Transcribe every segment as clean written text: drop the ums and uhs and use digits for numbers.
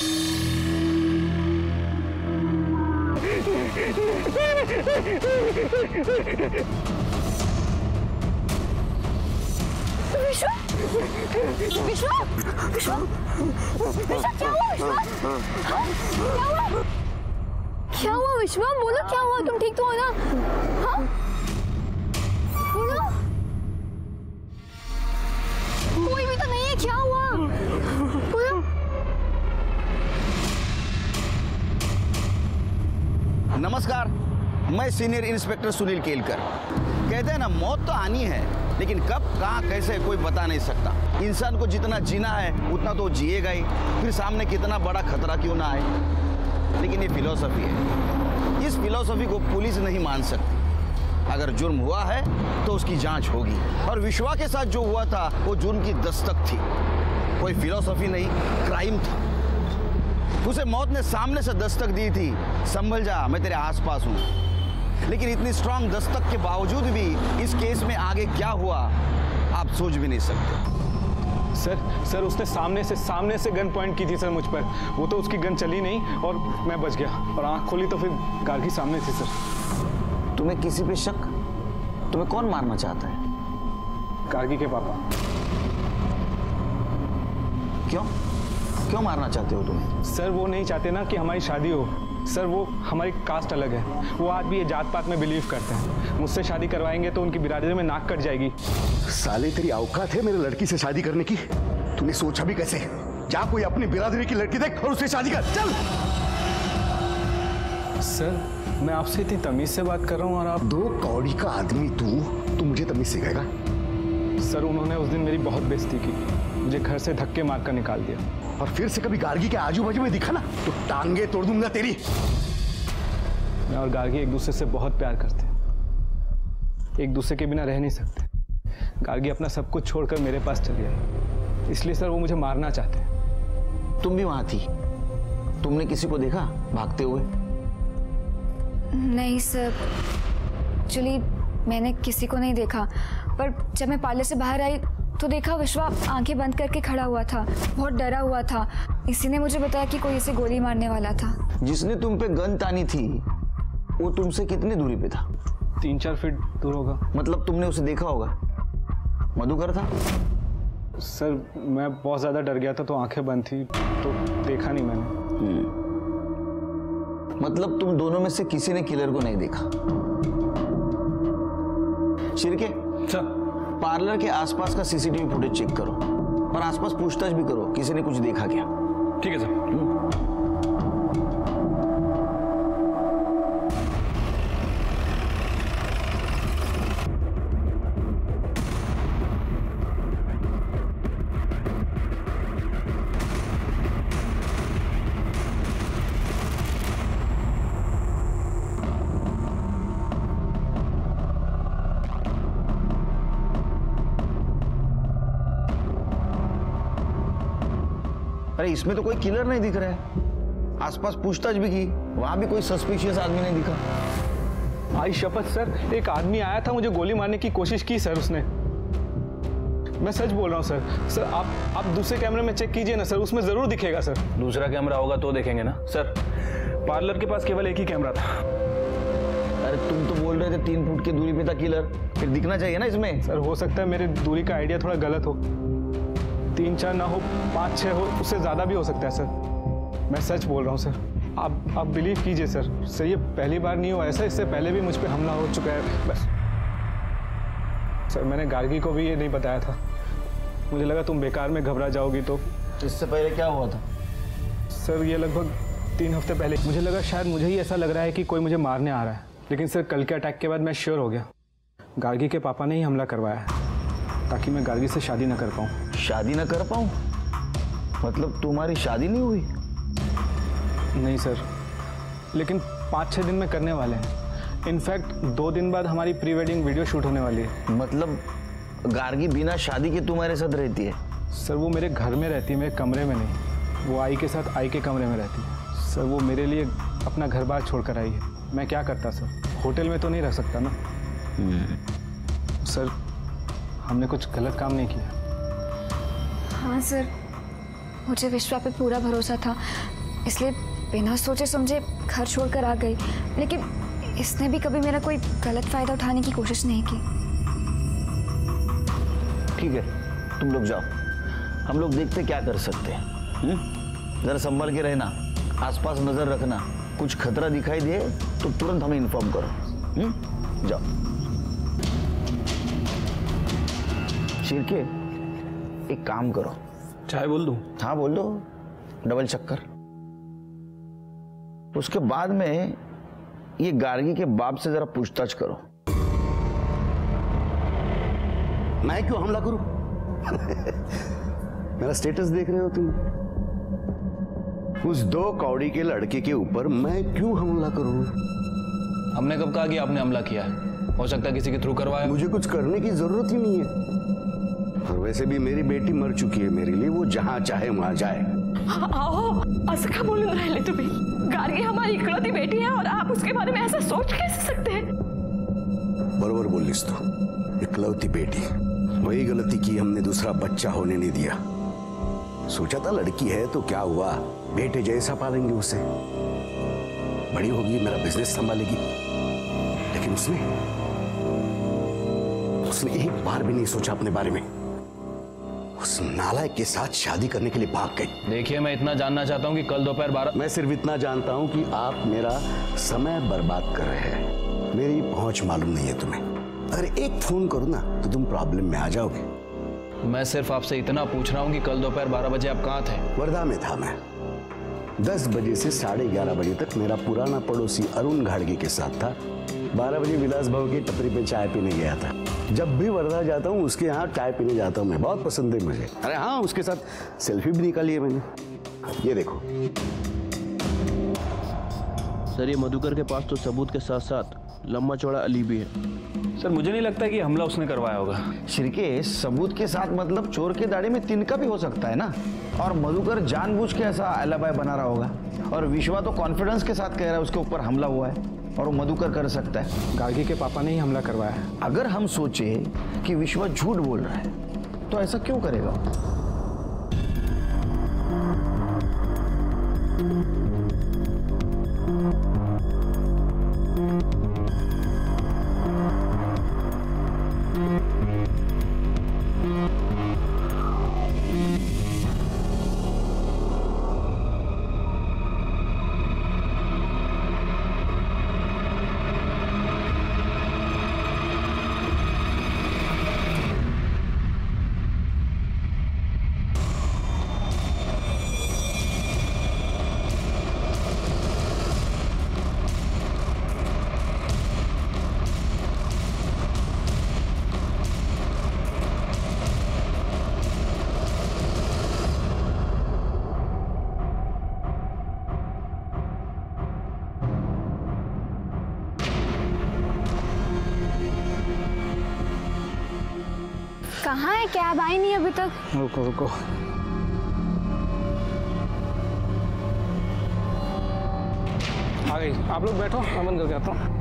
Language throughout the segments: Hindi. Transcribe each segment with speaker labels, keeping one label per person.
Speaker 1: विश्वा, विश्वा, विश्वा, विश्वा, क्या हुआ विश्वा? हाँ? क्या हुआ? क्या हुआ विश्वा? बोलो क्या हुआ? तुम ठीक तो हो ना? हाँ? बोलो। कोई भी तो नहीं है, क्या हुआ? बोलो।
Speaker 2: नमस्कार, मैं सीनियर इंस्पेक्टर सुनील केलकर। कहते हैं ना, मौत तो आनी है, लेकिन कब, कहाँ, कैसे कोई बता नहीं सकता। इंसान को जितना जीना है उतना तो जिएगा ही, फिर सामने कितना बड़ा खतरा क्यों ना आए। लेकिन ये फिलॉसफी है, इस फिलॉसफी को पुलिस नहीं मान सकती। अगर जुर्म हुआ है तो उसकी जांच होगी, और विश्वा के साथ जो हुआ था वो जुर्म की दस्तक थी, कोई फिलॉसफी नहीं, क्राइम था। उसे मौत ने सामने से दस्तक दी थी, संभल जा, मैं तेरे आसपास हूं। लेकिन इतनी स्ट्रांग दस्तक के बावजूद भी इस केस में आगे क्या हुआ आप सोच भी नहीं सकते।
Speaker 3: सर उसने सामने से गन पॉइंट की थी सर मुझ पर। वो तो उसकी गन चली नहीं और मैं बच गया, और आंख खोली तो फिर गार्गी सामने थी सर।
Speaker 2: तुम्हें किसी पे शक? तुम्हें कौन मारना चाहता है?
Speaker 3: गार्गी के पापा।
Speaker 2: क्यों मारना चाहते हो तुम?
Speaker 3: सर वो नहीं चाहते ना कि हमारी शादी हो। सर वो हमारी कास्ट अलग है, वो आज भी ये जात पात में बिलीव करते हैं। मुझसे शादी करवाएंगे तो उनकी बिरादरी में नाक कट जाएगी।
Speaker 4: साले तेरी औकात है मेरे लड़की से शादी करने की? तूने सोचा भी कैसे? जा कोई अपनी बिरादरी की लड़की देख और उससे शादी कर, चल।
Speaker 3: सर मैं आपसे इतनी तमीज से बात कर रहा हूँ और आप।
Speaker 4: 2 कौड़ी का आदमी तू मुझे तमीज सिखाएगा?
Speaker 3: सर उन्होंने उस दिन मेरी बहुत बेइज्जती की, मुझे घर से धक्के मारकर निकाल दिया।
Speaker 4: और फिर से कभी गार्गी के आजू बाजू में दिखा ना तो टांगे तोड़ दूंगा तेरी।
Speaker 3: मैं और गार्गी एक दूसरे से बहुत प्यार करते हैं, एक दूसरे के बिना रह नहीं सकते। गार्गी अपना सब कुछ छोड़कर मेरे पास चली आई, इसलिए सर वो मुझे मारना चाहते हैं।
Speaker 2: तुम भी वहां थी? तुमने किसी को देखा भागते हुए?
Speaker 1: नहीं सर, एक्चुअली मैंने किसी को नहीं देखा, पर जब मैं पार्लर से बाहर आई तो देखा विश्वा आंखें बंद करके खड़ा हुआ था, बहुत डरा हुआ था। इसी ने मुझे बताया कि कोई इसे गोली मारने वाला था।
Speaker 2: जिसने तुम पे गन तानी थी वो तुमसे कितनी दूरी पे था?
Speaker 3: 3-4 फीट दूर होगा।
Speaker 2: मतलब तुमने उसे देखा होगा? मधुकर था?
Speaker 3: सर मैं बहुत ज्यादा डर गया था तो आंखें बंद थी, तो देखा नहीं मैंने।
Speaker 2: मतलब तुम दोनों में से किसी ने किलर को नहीं देखा? शिर्के
Speaker 3: सर,
Speaker 2: पार्लर के आसपास का सीसीटीवी फुटेज चेक करो और आसपास पूछताछ भी करो, किसी ने कुछ देखा क्या?
Speaker 3: ठीक है सर।
Speaker 2: अरे इसमें तो कोई किलर नहीं दिख रहा है। आसपास पूछताछ भी की, वहां भी कोई सस्पिशियस आदमी नहीं दिखा।
Speaker 3: आई शपथ सर, एक आदमी आया था, मुझे गोली मारने की कोशिश की सर उसने। मैं सच बोल रहा हूँ सर। सर आप दूसरे कैमरे में चेक कीजिए ना सर, उसमें जरूर दिखेगा सर।
Speaker 5: दूसरा कैमरा होगा तो देखेंगे ना सर। पार्लर के पास केवल एक ही कैमरा था।
Speaker 2: अरे तुम तो बोल रहे थे 3 फुट की दूरी पे था किलर, फिर दिखना चाहिए ना इसमें।
Speaker 3: सर हो सकता है मेरे दूरी का आइडिया थोड़ा गलत हो, 3-4 ना हो, 5-6 हो, उससे ज्यादा भी हो सकता है सर। मैं सच बोल रहा हूँ सर, आप बिलीव कीजिए सर ये पहली बार नहीं हुआ ऐसा, इससे पहले भी मुझ पे हमला हो चुका है। बस सर मैंने गार्गी को भी ये नहीं बताया था, मुझे लगा तुम बेकार में घबरा जाओगी। तो
Speaker 2: इससे पहले क्या हुआ था?
Speaker 3: सर ये लगभग 3 हफ्ते पहले मुझे लगा शायद मुझे ही ऐसा लग रहा है कि कोई मुझे मारने आ रहा है, लेकिन सर कल के अटैक के बाद मैं श्योर हो गया गार्गी के पापा ने ही हमला करवाया है, ताकि मैं गार्गी से शादी ना कर पाऊँ।
Speaker 2: शादी ना कर पाऊँ? मतलब तुम्हारी शादी नहीं हुई?
Speaker 3: नहीं सर, लेकिन 5-6 दिन में करने वाले हैं। इनफैक्ट 2 दिन बाद हमारी प्री वेडिंग वीडियो शूट होने वाली है।
Speaker 2: मतलब गार्गी बिना शादी के तुम्हारे साथ रहती है?
Speaker 3: सर वो मेरे घर में रहती है, मेरे कमरे में नहीं। वो आई के साथ आई के कमरे में रहती है। सर वो मेरे लिए अपना घर बार छोड़ कर आई है। मैं क्या करता सर, होटल में तो नहीं रह सकता ना। सर हमने कुछ गलत काम नहीं किया।
Speaker 1: हाँ सर, मुझे विश्वा पे पूरा भरोसा था, इसलिए बिना सोचे समझे घर छोड़कर आ गई। लेकिन इसने भी कभी मेरा कोई गलत फायदा उठाने की कोशिश नहीं की।
Speaker 2: ठीक है, तुम लोग जाओ, हम लोग देखते क्या कर सकते हैं। जरा संभल के रहना, आसपास नजर रखना, कुछ खतरा दिखाई दे तो तुरंत हमें इन्फॉर्म करो। जाओ। शिरके, एक काम करो।
Speaker 5: चाय बोल दूं?
Speaker 2: हाँ बोल दो, डबल चक्कर। उसके बाद में ये गार्गी के बाप से जरा पूछताछ करो।
Speaker 4: मैं क्यों हमला करूं? मेरा स्टेटस देख रहे हो तुम? उस 2 कौड़ी के लड़के के ऊपर मैं क्यों हमला करूं?
Speaker 5: हमने कब कहा कि आपने हमला किया है? हो सकता है किसी के थ्रू करवाया।
Speaker 4: मुझे कुछ करने की जरूरत ही नहीं है। और वैसे भी मेरी बेटी मर चुकी है, मेरे लिए वो जहां चाहे वहां जाए।
Speaker 6: आओ, असं का बोलून राहिले तुम्ही? गार्गी हमारी इकलौती बेटी है और आप उसके बारे में ऐसा सोच कैसे सकते हैं?
Speaker 4: बरोबर बोलिस तू, इकलौती बेटी। वही गलती की हमने, दूसरा बच्चा होने नहीं दिया। सोचा था लड़की है तो क्या हुआ, बेटे जैसा पालेंगे उसे, बड़ी होगी मेरा बिजनेस संभालेगी। लेकिन उसने एक बार भी नहीं सोचा अपने बारे में। उस नालायक के साथ शादी करने के लिए भाग गई।
Speaker 5: देखिए, मैं इतना जानना चाहता हूँ कि कल दोपहर 12।
Speaker 4: मैं सिर्फ इतना जानता हूं कि आप मेरा समय बर्बाद कर रहे हैं। मेरी पहुंच मालूम नहीं है तुम्हें। अगर एक फोन करूं ना तो तुम प्रॉब्लम में आ जाओगे।
Speaker 5: मैं सिर्फ आपसे इतना पूछ रहा हूँ कि कल दोपहर 12 बजे आप कहाँ थे?
Speaker 4: वर्धा में था मैं। 10 बजे से 11:30 बजे तक मेरा पुराना पड़ोसी अरुण घाड़गी के साथ था। 12 बजे विलास भाव की टपरी पे चाय पीने गया था। जब भी वर्धा जाता हूँ उसके यहाँ चाय पीने जाता हूँ मैं, बहुत पसंद है मुझे। अरे हाँ, उसके साथ सेल्फी भी निकाली है मैंने, ये देखो।
Speaker 7: सर, ये मधुकर के पास तो सबूत के साथ साथ लंबा चौड़ा अली भी है।
Speaker 5: सर, मुझे नहीं लगता कि हमला उसने करवाया होगा।
Speaker 2: शिरके, सबूत के साथ मतलब चोर के दाढ़ी में तिनका भी हो सकता है ना। और मधुकर जानबूझ के ऐसा एलिबाई बना रहा होगा। और विश्वा तो कॉन्फिडेंस के साथ कह रहा है उसके ऊपर हमला हुआ है और वो मधुकर कर सकता है।
Speaker 3: गार्गी के पापा ने ही हमला करवाया है।
Speaker 2: अगर हम सोचे कि विश्वा झूठ बोल रहा है तो ऐसा क्यों करेगा?
Speaker 1: कहाँ है कैब? आई नहीं अभी तक।
Speaker 3: रुको रुको, आ गई। आप लोग बैठो, मैं बंद करके आता हूँ।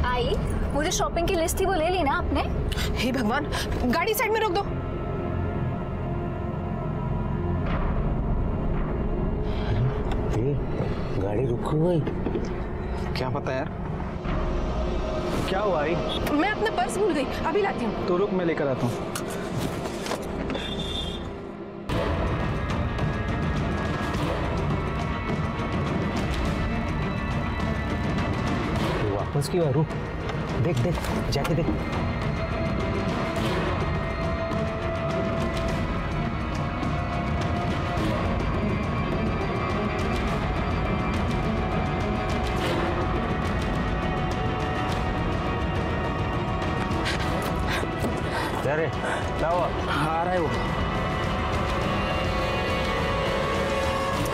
Speaker 1: आई, मुझे शॉपिंग की लिस्ट थी वो ले ली ना आपने?
Speaker 6: हे भगवान, गाड़ी साइड में रोक दो।
Speaker 4: गाड़ी रुक गई।
Speaker 3: क्या पता यार, क्या हुआ? आई
Speaker 6: मैं अपना पर्स भूल गई, अभी लाती हूँ।
Speaker 3: तो रुक, मैं लेकर आता हूँ।
Speaker 8: वापस क्यों? रुक, देख देख, जाके देख। अरे क्या हुआ?
Speaker 3: आ रहा है वो।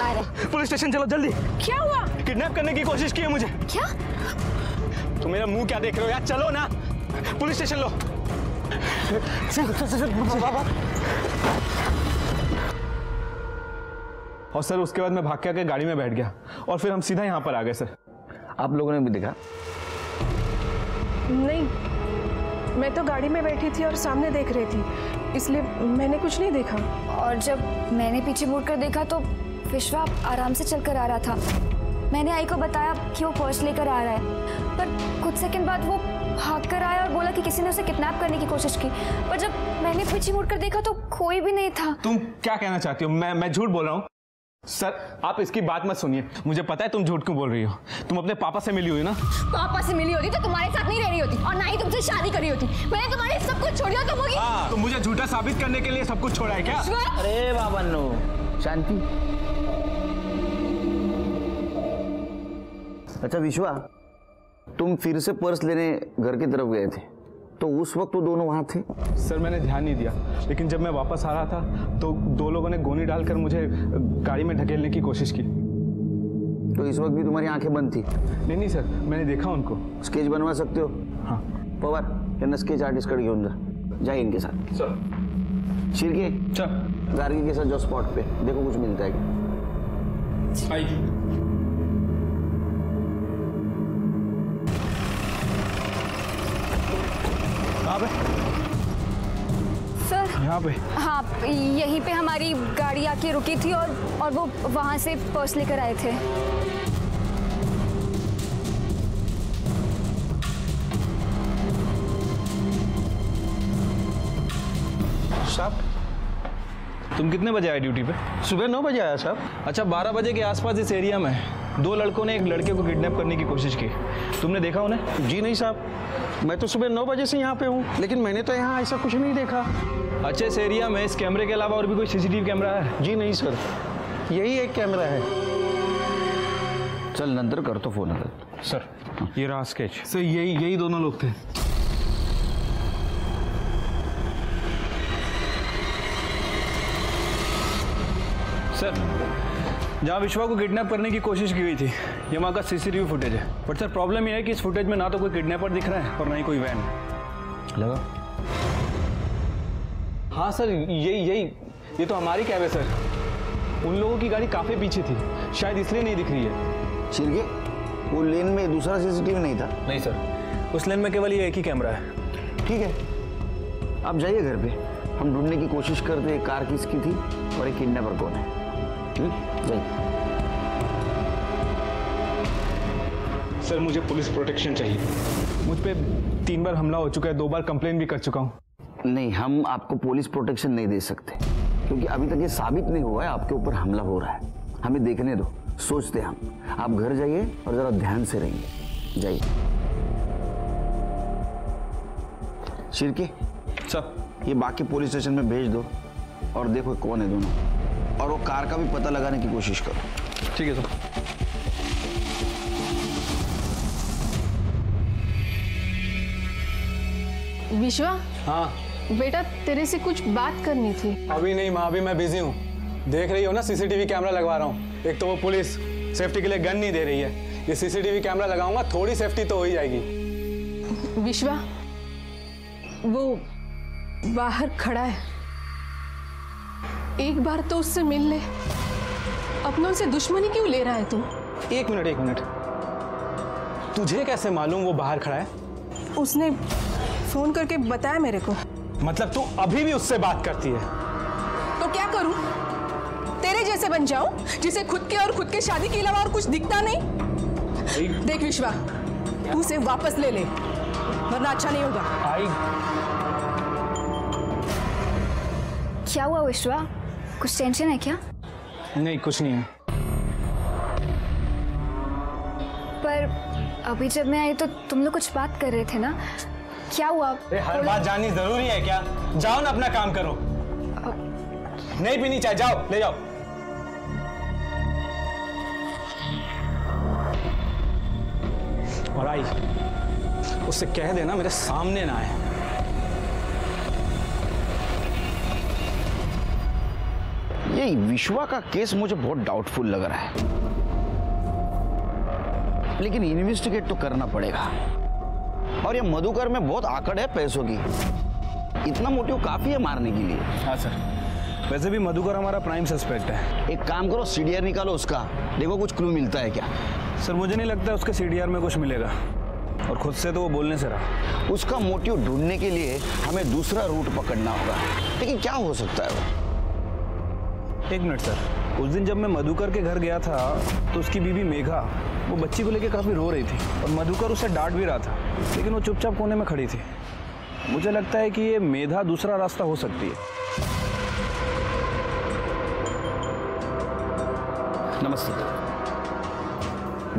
Speaker 1: आ रहे।
Speaker 3: पुलिस स्टेशन चलो जल्दी।
Speaker 6: क्या हुआ?
Speaker 3: किडनैप करने की कोशिश की है मुझे।
Speaker 1: क्या?
Speaker 3: तो मेरा मुंह क्या देख रहे हो यार? चलो ना, पुलिस स्टेशन लो। और सर उसके बाद मैं भाग के आके गाड़ी में बैठ गया और फिर हम सीधा यहाँ पर आ गए सर।
Speaker 2: आप लोगों ने भी देखा?
Speaker 6: नहीं, मैं तो गाड़ी में बैठी थी और सामने देख रही थी, इसलिए मैंने कुछ नहीं देखा।
Speaker 1: और जब मैंने पीछे मुड़कर देखा तो विश्वा आराम से चलकर आ रहा था। मैंने आई को बताया कि वो पर्स लेकर आ रहा है, पर कुछ सेकंड बाद वो भाग कर आया और बोला कि किसी ने उसे किडनैप करने की कोशिश की। पर जब मैंने पीछे मुड़कर देखा तो कोई भी नहीं था।
Speaker 3: तुम क्या कहना चाहती हो? मैं झूठ बोल रहा हूँ? सर आप इसकी बात मत सुनिए, मुझे पता है तुम झूठ क्यों बोल रही हो। तुम अपने पापा से मिली हुई ना?
Speaker 1: पापा से मिली होती तो तुम्हारे साथ नहीं रह रही होती और ना ही तुमसे शादी करी होती। मैंने तुम्हारे सब कुछ छोड़ दिया तो होगी।
Speaker 3: तो मुझे झूठा साबित करने के लिए सब कुछ छोड़ा है क्या?
Speaker 2: अरे बाबन्नो, शांति। अच्छा विश्वा, तुम फिर से पर्स लेने घर की तरफ गए थे, तो उस वक्त तो दोनों वहां थे?
Speaker 3: सर मैंने ध्यान नहीं दिया, लेकिन जब मैं वापस आ रहा था तो दो लोगों ने गोनी डालकर मुझे गाड़ी में ढकेलने की कोशिश की।
Speaker 2: तो इस वक्त भी तुम्हारी आंखें बंद थी?
Speaker 3: नहीं सर, मैंने देखा उनको।
Speaker 2: स्केच बनवा सकते हो?
Speaker 3: हाँ।
Speaker 2: पवार, यांना स्केच आर्टिस्ट कडे घेऊन जा इनके साथ।
Speaker 3: सर।
Speaker 2: शिर्के,
Speaker 3: सर।
Speaker 2: गार्गी के साथ जाओ स्पॉट पे, देखो कुछ मिलता है क्या।
Speaker 3: आइए। कहाँ पे?
Speaker 1: सर
Speaker 3: यहाँ पे?
Speaker 1: हाँ, यहीं पे हमारी गाड़ी आके रुकी थी और वो वहां से पर्स लेकर आए थे।
Speaker 5: साहब तुम कितने बजे आए ड्यूटी पे?
Speaker 8: सुबह 9 बजे आया साहब।
Speaker 5: अच्छा, 12 बजे के आसपास इस एरिया में 2 लड़कों ने एक लड़के को किडनैप करने की कोशिश की। तुमने देखा उन्हें?
Speaker 8: जी नहीं साहब, मैं तो सुबह 9 बजे से यहाँ पे हूँ, लेकिन मैंने तो यहाँ ऐसा कुछ नहीं देखा।
Speaker 5: अच्छा, इस एरिया में इस कैमरे के अलावा और भी कोई सीसीटीवी कैमरा है?
Speaker 8: जी नहीं सर, यही एक कैमरा है।
Speaker 2: चल नंतर करतो फोन आता।
Speaker 5: सर ये रहा स्केच।
Speaker 3: सर यही दोनों लोग थे।
Speaker 5: सर जहाँ विश्वा को किडनैप करने की कोशिश की गई थी, ये वहाँ का सीसीटीवी फुटेज है। बट सर प्रॉब्लम ये है कि इस फुटेज में ना तो कोई किडनैपर दिख रहा है और ना ही कोई वैन
Speaker 2: लगा।
Speaker 3: हाँ सर, ये तो हमारी कैब है सर। उन लोगों की गाड़ी काफी पीछे थी, शायद इसलिए नहीं दिख रही है।
Speaker 2: शिर्के, वो लेन में दूसरा सीसीटीवी नहीं था?
Speaker 5: नहीं सर, उस लेन में केवल ये एक ही कैमरा है।
Speaker 2: ठीक है, आप जाइए घर पे, हम ढूंढने की कोशिश करते हैं कार किसकी थी और एक किडनैपर कौन है। जाइए।
Speaker 3: सर मुझे पुलिस प्रोटेक्शन चाहिए। मुझ पे 3 बार हमला हो चुका है, 2 बार कंप्लेन भी कर चुका हूँ।
Speaker 2: नहीं, हम आपको पुलिस प्रोटेक्शन नहीं दे सकते, क्योंकि अभी तक ये साबित नहीं हुआ है आपके ऊपर हमला हो रहा है। हमें देखने दो, सोचते हम। आप घर जाइए और जरा ध्यान से रहिए। जाइए। शिर्के
Speaker 5: सर,
Speaker 2: ये बाकी पुलिस स्टेशन में भेज दो और देखो कौन है दोनों, और वो कार का भी पता लगाने की कोशिश करो।
Speaker 5: ठीक है सर।
Speaker 6: विश्वा,
Speaker 3: हाँ
Speaker 6: बेटा तेरे से कुछ बात करनी थी।
Speaker 3: अभी नहीं माँ, अभी मैं बिजी हूँ। देख रही हो ना, सीसीटीवी कैमरा लगवा रहा हूँ। एक तो वो पुलिस सेफ्टी के लिए गन नहीं दे रही है, ये सीसीटीवी कैमरा लगाऊंगा, थोड़ी सेफ्टी तो हो ही जाएगी।
Speaker 6: विश्वा, वो बाहर खड़ा है, एक बार तो उससे मिल ले। अपनों से दुश्मनी क्यों ले रहा है तू?
Speaker 3: एक मिनट, तुझे कैसे मालूम वो बाहर खड़ा है?
Speaker 6: उसने फोन करके बताया मेरे को।
Speaker 3: मतलब तू अभी भी उससे बात करती है?
Speaker 6: तो क्या करूं? तेरे जैसे बन जाऊं जिसे खुद के और खुद के शादी के अलावा और कुछ दिखता नहीं? देख विश्वा, तू उसे वापस ले ले, वरना अच्छा नहीं होगा।
Speaker 1: क्या हुआ विश्वा, कुछ टेंशन है क्या?
Speaker 3: नहीं, कुछ नहीं है।
Speaker 1: पर अभी जब मैं आई तो तुम लोग कुछ बात कर रहे थे ना, क्या हुआ?
Speaker 3: हर बात जाननी जरूरी है क्या? जाओ ना, अपना काम करो। नहीं पीनी चाय, जाओ ले जाओ। और आई, उससे कह देना मेरे सामने ना आए।
Speaker 2: ये विश्वा का केस मुझे बहुत डाउटफुल लग रहा है, लेकिन इन्वेस्टिगेट तो करना पड़ेगा। और ये मधुकर में बहुत आकड़ है पैसों की, इतना मोटिव काफी है मारने के लिए।
Speaker 5: हाँ सर, वैसे भी मधुकर हमारा प्राइम सस्पेक्ट है।
Speaker 2: एक काम करो, सीडीआर निकालो उसका, देखो कुछ क्लू मिलता है क्या।
Speaker 5: सर मुझे नहीं लगता उसके सीडीआर में कुछ मिलेगा, और खुद से तो वो बोलने से रहा।
Speaker 2: उसका मोटिव ढूंढने के लिए हमें दूसरा रूट पकड़ना होगा, लेकिन क्या हो सकता है वो?
Speaker 5: एक मिनट सर, उस दिन जब मैं मधुकर के घर गया था तो उसकी बीवी मेघा वो बच्ची को लेकर काफ़ी रो रही थी, और मधुकर उसे डांट भी रहा था, लेकिन वो चुपचाप कोने में खड़ी थी। मुझे लगता है कि ये मेधा दूसरा रास्ता हो सकती है।
Speaker 2: नमस्ते,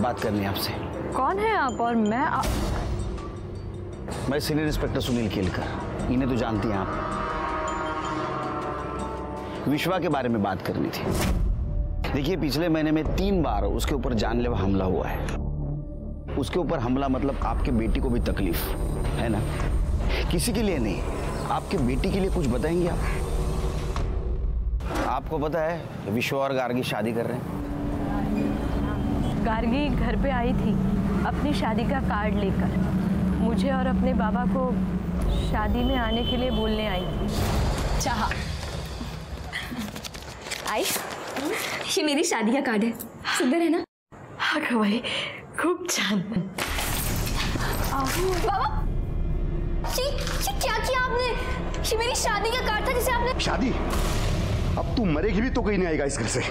Speaker 2: बात करनी है आपसे।
Speaker 1: कौन है आप? और
Speaker 2: मैं सीनियर इंस्पेक्टर सुनील केलकर, इन्हें तो जानती हैं आप। विश्वा के बारे में बात करनी थी। देखिए, पिछले महीने में 3 बार उसके ऊपर जानलेवा हमला हुआ है। उसके ऊपर हमला मतलब आपके बेटी को भी तकलीफ है ना? किसी के लिए नहीं, आपकी बेटी के लिए कुछ बताएंगे आप? आपको पता है विश्वा और गार्गी शादी कर रहे हैं?
Speaker 1: गार्गी घर पे आई थी अपनी शादी का कार्ड लेकर, मुझे और अपने बाबा को शादी में आने के लिए बोलने आई थी।
Speaker 9: चाहा आई, ये मेरी शादी का कार्ड है, सुंदर है ना?
Speaker 1: हाँ भाई, खूब छान।
Speaker 9: बाबा, ये क्या किया आपने? ये मेरी शादी का कार्ड था जिसे आपने।
Speaker 4: शादी? अब तू मरेगी भी तो कोई नहीं आएगा इस घर से,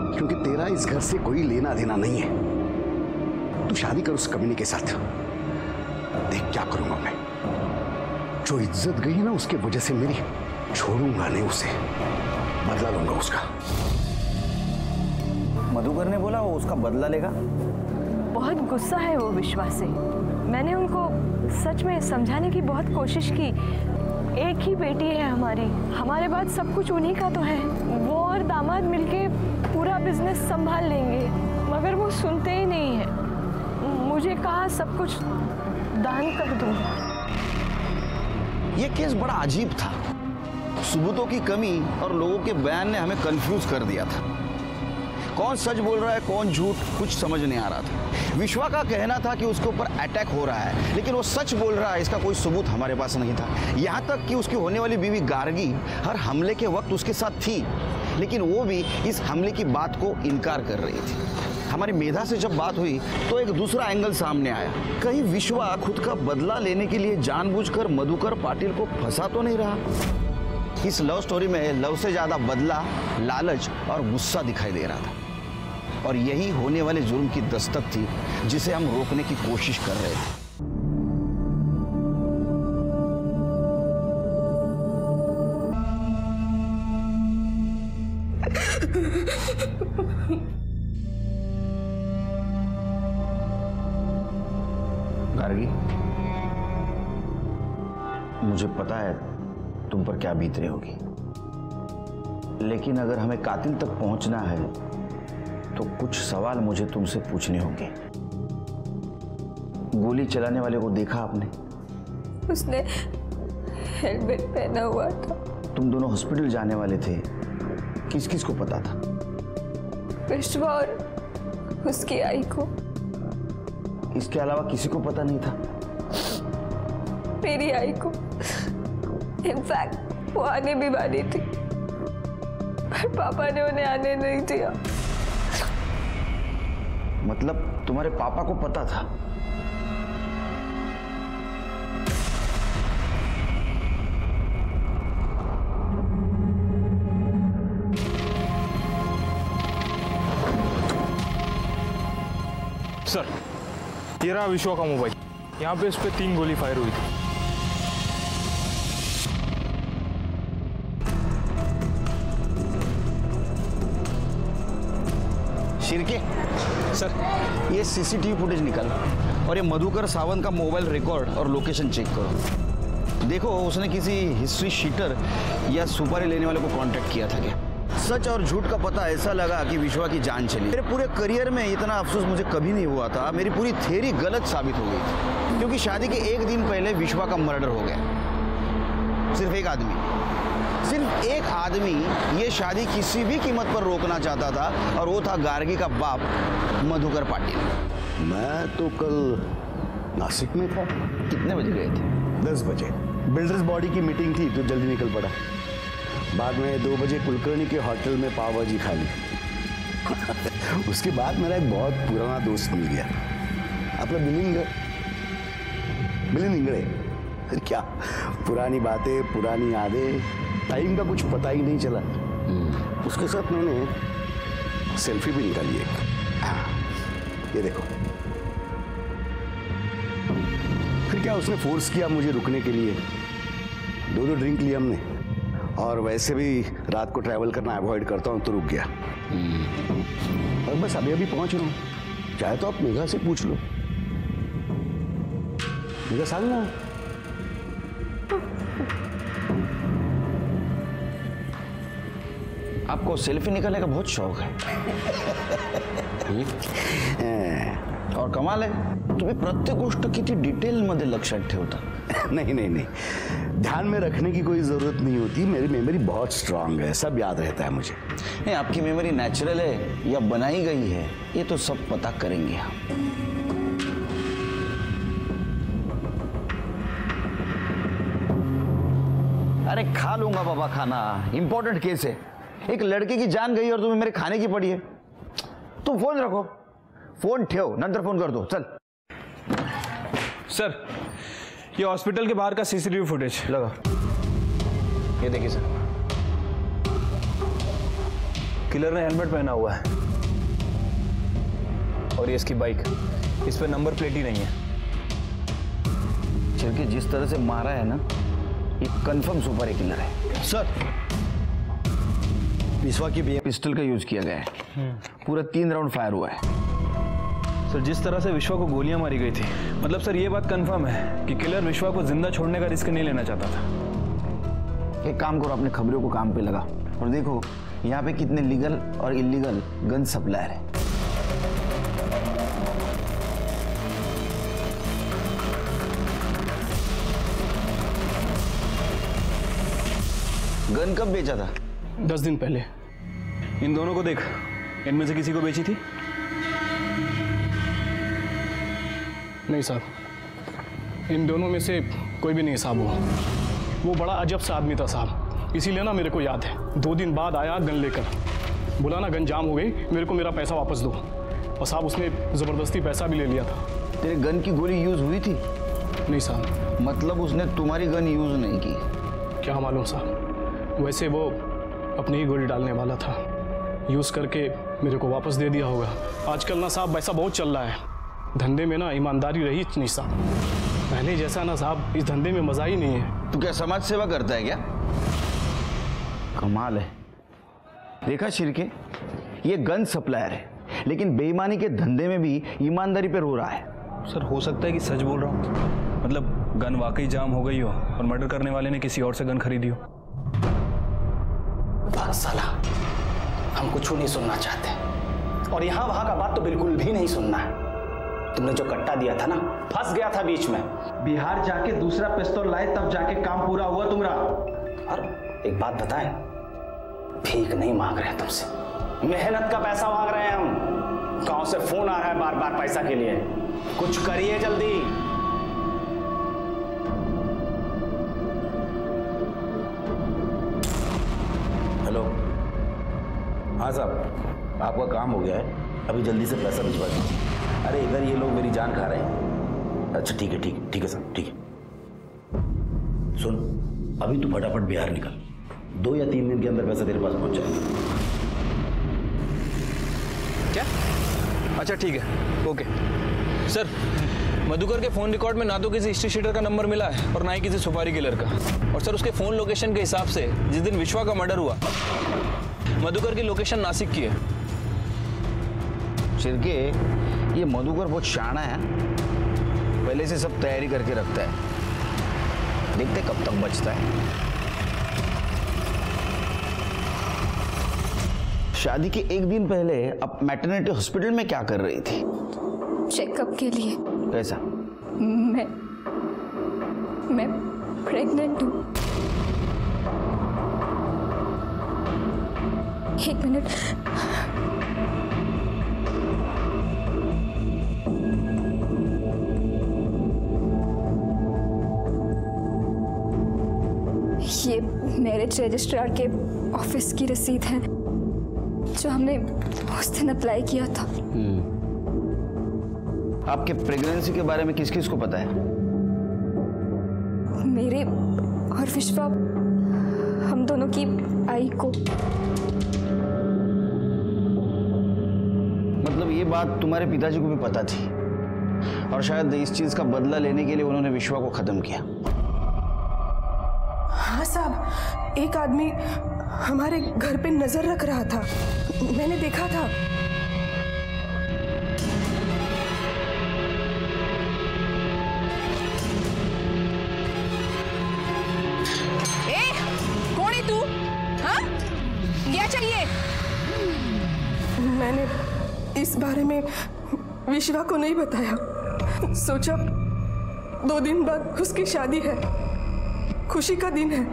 Speaker 4: क्योंकि तेरा इस घर से कोई लेना देना नहीं है। तू शादी कर उस कमीने के साथ, देख क्या करूंगा मैं। जो इज्जत गई ना उसके वजह से मेरी, छोड़ूंगा नहीं उसे, बदला लूंगा उसका।
Speaker 2: मधुकर ने बोला वो उसका बदला लेगा।
Speaker 1: बहुत गुस्सा है वो विश्वा से। मैंने उनको सच में समझाने की बहुत कोशिश की। एक ही बेटी है हमारी, हमारे बाद सब कुछ उन्हीं का तो है। वो और दामाद मिलके पूरा बिजनेस संभाल लेंगे, मगर वो सुनते ही नहीं है। मुझे कहा सब कुछ दान कर दूंगा।
Speaker 2: ये केस बड़ा अजीब था। सबूतों की कमी और लोगों के बयान ने हमें कंफ्यूज कर दिया था। कौन सच बोल रहा है कौन झूठ, कुछ समझ नहीं आ रहा था। विश्वा का कहना था कि उसके ऊपर अटैक हो रहा है, लेकिन वो सच बोल रहा है इसका कोई सबूत हमारे पास नहीं था। यहाँ तक कि उसकी होने वाली बीवी गार्गी हर हमले के वक्त उसके साथ थी, लेकिन वो भी इस हमले की बात को इनकार कर रही थी। हमारी मेधा से जब बात हुई तो एक दूसरा एंगल सामने आया। कहीं विश्वा खुद का बदला लेने के लिए जानबूझकर मधुकर पाटिल को फंसा तो नहीं रहा? इस लव स्टोरी में लव से ज्यादा बदला, लालच और गुस्सा दिखाई दे रहा था, और यही होने वाले जुर्म की दस्तक थी जिसे हम रोकने की कोशिश कर रहे थे। गार्गी, मुझे पता है तुम पर क्या बीत रही होगी, लेकिन अगर हमें कातिल तक पहुंचना है तो कुछ सवाल मुझे तुमसे पूछने होंगे। गोली चलाने वाले को देखा आपने?
Speaker 1: उसने हेलमेट पहना हुआ था।
Speaker 2: तुम दोनों हॉस्पिटल जाने वाले थे, किस किस को पता था?
Speaker 1: विश्वा और उसकी आई को।
Speaker 2: इसके अलावा किसी को पता नहीं था?
Speaker 1: मेरी आई को। इनफैक्ट वो आने भी वाली थी, पर पापा ने उन्हें आने नहीं दिया।
Speaker 2: मतलब तुम्हारे पापा को पता था?
Speaker 3: सर, ये रहा विश्वा का मोबाइल। यहाँ पे इस पे 3 गोली फायर हुई थी।
Speaker 2: शिरके
Speaker 3: सर,
Speaker 2: ये सीसीटीवी फुटेज निकालो और ये मधुकर सावंत का मोबाइल रिकॉर्ड और लोकेशन चेक करो। देखो उसने किसी हिस्ट्री शीटर या सुपारी लेने वाले को कांटेक्ट किया था क्या? सच और झूठ का पता ऐसा लगा कि विश्वा की जान चली। मेरे पूरे करियर में इतना अफसोस मुझे कभी नहीं हुआ था। मेरी पूरी थ्योरी गलत साबित हो गई थी, क्योंकि शादी के 1 दिन पहले विश्वा का मर्डर हो गया। सिर्फ एक आदमी ये शादी किसी भी कीमत पर रोकना चाहता था, और वो था गार्गी का बाप मधुकर पाटिल।
Speaker 4: मैं तो कल नासिक में था।
Speaker 2: कितने बजे गए थे?
Speaker 4: 10 बजे। बिल्डर्स बॉडी की मीटिंग थी तो जल्दी निकल पड़ा। बाद में 2 बजे कुलकर्णी के होटल में पाव भाजी खा ली। उसके बाद मेरा एक बहुत पुराना दोस्त मिल गया, अपना मिलिंद इंगड़े। क्या पुरानी बातें, पुरानी यादें, टाइम का कुछ पता ही नहीं चला। उसके साथ मैंने सेल्फी भी निकाली एक। ये देखो। फिर क्या उसने फोर्स किया मुझे रुकने के लिए। 2 ड्रिंक लिए हमने, और वैसे भी रात को ट्रैवल करना अवॉइड करता हूँ तो रुक गया। और बस अभी पहुंच रहा हूँ। चाहे तो आप मेघा से पूछ लो। मेघा सांग ना।
Speaker 2: आपको सेल्फी निकालने का बहुत शौक है। और कमाल आहे, तुम्ही प्रत्येक गोष्ट किती डिटेलमध्ये लक्षात ठेवता।
Speaker 4: नहीं, ध्यान में रखने की कोई जरूरत नहीं होती। मेरी मेमोरी बहुत स्ट्रांग है, सब याद रहता है मुझे।
Speaker 2: नहीं, आपकी मेमोरी नेचुरल है या बनाई गई है, ये तो सब पता करेंगे हम। अरे खा लूंगा बाबा खाना, इंपॉर्टेंट केस है। एक लड़के की जान गई और तुम्हें मेरे खाने की पड़ी है। तुम फोन रखो, फोन ठेव, नंतर फोन कर दो। चल।
Speaker 5: सर, ये हॉस्पिटल के बाहर का सीसीटीवी फुटेज
Speaker 2: लगा। ये देखिए सर,
Speaker 5: किलर ने हेलमेट पहना हुआ है और ये इसकी बाइक, इस पे नंबर प्लेट ही नहीं है।
Speaker 2: चिरके जिस तरह से मारा है ना, ये कंफर्म सुपर किलर है।
Speaker 8: सर, विश्वा की
Speaker 2: पिस्टल का यूज किया गया है। पूरा 3 राउंड फायर हुआ है।
Speaker 5: सर, जिस तरह से विश्वा को गोलियां मारी गई थी, मतलब सर ये बात कंफर्म है कि किलर विश्वा को जिंदा छोड़ने का रिस्क नहीं लेना चाहता था।
Speaker 2: एक काम करो, अपने खबरों को काम पे लगा और देखो यहाँ पे कितने लीगल और इलीगल गन सप्लायर है। गन कब बेचा था?
Speaker 3: 10 दिन पहले।
Speaker 5: इन दोनों को देख, इनमें से किसी को बेची थी?
Speaker 3: नहीं साहब, इन दोनों में से कोई भी नहीं साहब। वो बड़ा अजब सा आदमी था साहब, इसीलिए ना मेरे को याद है। 2 दिन बाद आया गन लेकर, बोला ना गन जाम हो गई, मेरे को मेरा पैसा वापस दो। और साहब उसने ज़बरदस्ती पैसा भी ले लिया था।
Speaker 2: तेरे गन की गोली यूज हुई थी?
Speaker 3: नहीं साहब।
Speaker 2: मतलब उसने तुम्हारी गन यूज नहीं की?
Speaker 3: क्या मालूम साहब, वैसे वो अपनी ही गोली डालने वाला था, यूज़ करके मेरे को वापस दे दिया होगा। आजकल ना साहब वैसा बहुत चल रहा है, धंधे में ना ईमानदारी रही नहीं साहब। पहले जैसा ना साहब इस धंधे में मजा ही नहीं है।
Speaker 2: तू क्या समाज सेवा करता है क्या? कमाल है। देखा शिरके, ये गन सप्लायर है, लेकिन बेईमानी के धंधे में भी ईमानदारी पे रो रहा है।
Speaker 5: सर, हो सकता है कि सच बोल रहा हूँ, मतलब गन वाकई जाम हो गई हो और मर्डर करने वाले ने किसी और से गन खरीदी हो।
Speaker 10: भाग साला, हम कुछ नहीं सुनना चाहते, और यहाँ वहां का बात तो बिल्कुल भी नहीं सुनना है। तुमने जो कट्टा दिया था ना, फंस गया था बीच में।
Speaker 8: बिहार जाके दूसरा पिस्तौल लाए तब जाके काम पूरा हुआ तुम्हारा।
Speaker 10: और एक बात बताएं, भीख नहीं मांग रहे तुमसे, मेहनत का पैसा मांग रहे हैं हम। गांव से फोन आ रहा है बार बार पैसा के लिए, कुछ करिए जल्दी।
Speaker 11: हेलो, हाँ साहब, आपका काम हो गया है, अभी जल्दी से पैसा भिजवा दीजिए। अरे इधर ये लोग मेरी जान खा रहे हैं। अच्छा ठीक है साहब, ठीक है। सुन, अभी तू फटाफट बिहार निकल, 2 या 3 दिन के अंदर पैसा तेरे पास पहुंच जाएगा।
Speaker 5: क्या? अच्छा ठीक है, ओके। सर, मधुकर के फोन रिकॉर्ड में ना तो किसी हिस्ट्री शीटर का नंबर मिला है और ना ही किसी सुपारी किलर का। और सर, उसके फोन लोकेशन के हिसाब से जिस दिन विश्वा का मर्डर हुआ, मधुकर की लोकेशन नासिक की है।
Speaker 2: शिरके, ये मधुकर बहुत शाना है, पहले से सब तैयारी करके रखता है। देखते कब तक बचता है। शादी के 1 दिन पहले अब मैटरनिटी हॉस्पिटल में क्या कर रही थी?
Speaker 1: चेकअप के लिए।
Speaker 2: कैसा?
Speaker 1: मैं प्रेग्नेंट हूँ। 1 मिनट। ये मेरे मैरिज रजिस्ट्रार के ऑफिस की रसीद है जो हमने उस दिन अप्लाई किया था।
Speaker 2: आपके प्रेगनेंसी के बारे में किस किस को पता है?
Speaker 1: मेरे और विश्वा, हम दोनों की आई को।
Speaker 2: मतलब ये बात तुम्हारे पिताजी को भी पता थी और शायद इस चीज का बदला लेने के लिए उन्होंने विश्वा को खत्म किया।
Speaker 6: हाँ साहब, एक आदमी हमारे घर पे नजर रख रहा था, मैंने देखा था। ए, कौन है तू? हाँ? क्या चाहिए? मैंने इस बारे में विश्वा को नहीं बताया। सोचा 2 दिन बाद उसकी शादी है, खुशी का दिन है।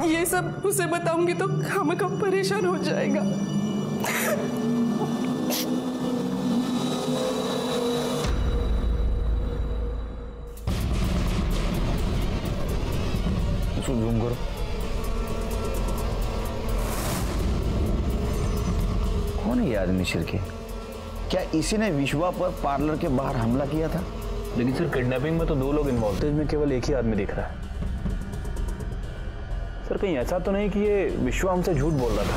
Speaker 6: ये सब उसे बताऊंगी तो हमका परेशान हो जाएगा।
Speaker 2: जूम करो। कौन है ये आदमी शिरके? क्या इसी ने विश्वा पर पार्लर के बाहर हमला किया था?
Speaker 5: लेकिन सर किडनैपिंग में तो 2 लोग इन्वॉल्व थे, इसमें केवल एक ही आदमी दिख रहा है। सर कहीं ऐसा तो नहीं कि ये विश्वा हमसे झूठ बोल रहा था,